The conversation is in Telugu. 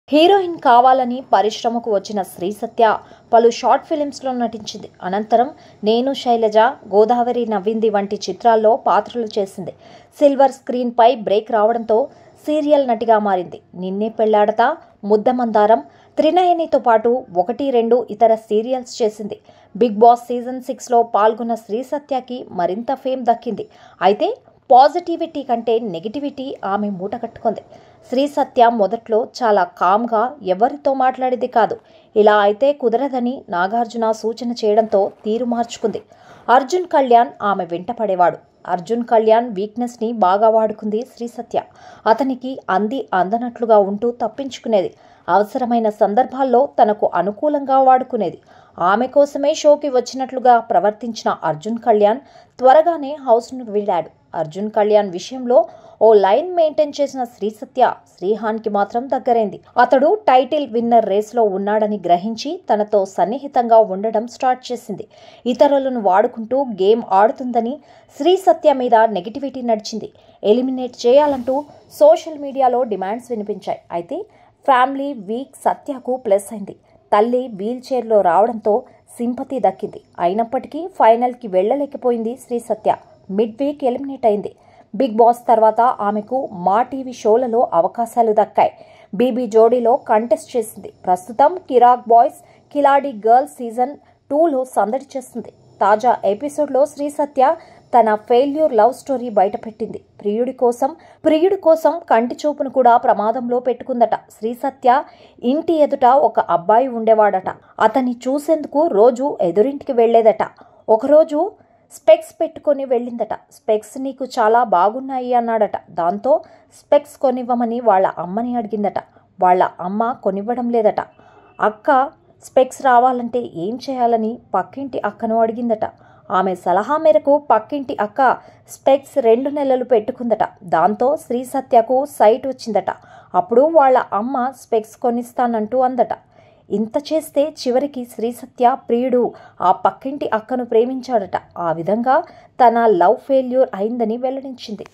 హీరోయిన్ కావాలని పరిశ్రమకు వచ్చిన శ్రీ సత్య పలు షార్ట్ ఫిలిమ్స్లో నటించింది. అనంతరం నేను శైలజ, గోదావరి నవ్వింది వంటి చిత్రాల్లో పాత్రలు చేసింది. సిల్వర్ స్క్రీన్పై బ్రేక్ రావడంతో సీరియల్ నటిగా మారింది. నిన్నే పెళ్లాడతా, ముద్దమందారం, త్రినయనితో పాటు 1, 2 ఇతర సీరియల్స్ చేసింది. బిగ్ బాస్ సీజన్ 6లో పాల్గొన్న శ్రీ సత్యకి మరింత ఫేమ్ దక్కింది. అయితే పాజిటివిటీ కంటే నెగిటివిటీ ఆమె మూట కట్టుకుంది. శ్రీ సత్య మొదట్లో చాలా కామ్గా ఎవరితో మాట్లాడేది కాదు. ఇలా అయితే కుదరదని నాగార్జున సూచన చేయడంతో తీరు మార్చుకుంది. అర్జున్ కళ్యాణ్ ఆమె వెంట పడేవాడు. అర్జున్ కళ్యాణ్ వీక్నెస్ని బాగా వాడుకుంది శ్రీ సత్య. అతనికి అందనట్లుగా ఉంటూ తప్పించుకునేది. అవసరమైన సందర్భాల్లో తనకు అనుకూలంగా వాడుకునేది. ఆమె కోసమే షోకి వచ్చినట్లుగా ప్రవర్తించిన అర్జున్ కళ్యాణ్ త్వరగానే హౌస్ను వీడాడు. అర్జున్ కళ్యాణ్ విషయంలో ఓ లైన్ మెయింటైన్ చేసిన శ్రీ సత్య శ్రీహాన్కి మాత్రం దగ్గరైంది. అతడు టైటిల్ విన్నర్ రేస్లో ఉన్నాడని గ్రహించి తనతో సన్నిహితంగా ఉండడం స్టార్ట్ చేసింది. ఇతరులను వాడుకుంటూ గేమ్ ఆడుతుందని శ్రీ సత్య మీద నెగిటివిటీ నడిచింది. ఎలిమినేట్ చేయాలంటూ సోషల్ మీడియాలో డిమాండ్స్ వినిపించాయి. అయితే ఫ్యామిలీ వీక్ సత్యకు ప్లస్ అయింది. తల్లి వీల్ చైర్లో రావడంతో సింపతి దక్కింది. అయినప్పటికీ ఫైనల్కి వెళ్లలేకపోయింది శ్రీ సత్య. మిడ్ వీక్ ఎలిమినేట్ అయింది. బిగ్ బాస్ తర్వాత ఆమెకు మా టీవీ షోలలో అవకాశాలు దక్కాయి. బీబీ జోడీలో కంటెస్ట్ చేసింది. ప్రస్తుతం కిరాక్ బాయ్స్ కిలాడి గర్ల్స్ సీజన్ 2లో సందడి చేస్తుంది. తాజా ఎపిసోడ్లో శ్రీ సత్య తన ఫెయిల్యూర్ లవ్ స్టోరీ బయటపెట్టింది. ప్రియుడి కోసం కంటి చూపును కూడా ప్రమాదంలో పెట్టుకుందట. శ్రీ సత్య ఇంటి ఎదుట ఒక అబ్బాయి ఉండేవాడట. అతన్ని చూసేందుకు రోజు ఎదురింటికి వెళ్లేదట. ఒకరోజు స్పెక్స్ పెట్టుకొని వెళ్ళిందట. స్పెక్స్ నీకు చాలా బాగున్నాయి అన్నాడట. దాంతో స్పెక్స్ కొనివ్వమని వాళ్ళ అమ్మని అడిగిందట. వాళ్ళ అమ్మ కొనివ్వడం లేదట. అక్క స్పెక్స్ రావాలంటే ఏం చేయాలని పక్కింటి అక్కను అడిగిందట. ఆమె సలహా మేరకు పక్కింటి అక్క స్పెక్స్ 2 నెలలు పెట్టుకుందట. దాంతో శ్రీ సత్యకు సైట్ వచ్చిందట. అప్పుడు వాళ్ళ అమ్మ స్పెక్స్ కొనిస్తానంటూ అందట. ఇంత చేస్తే చివరికి శ్రీ సత్య ప్రియుడు ఆ పక్కింటి అక్కను ప్రేమించాడట. ఆ విధంగా తన లవ్ ఫెయిల్యూర్ అయిందని వెల్లడించింది.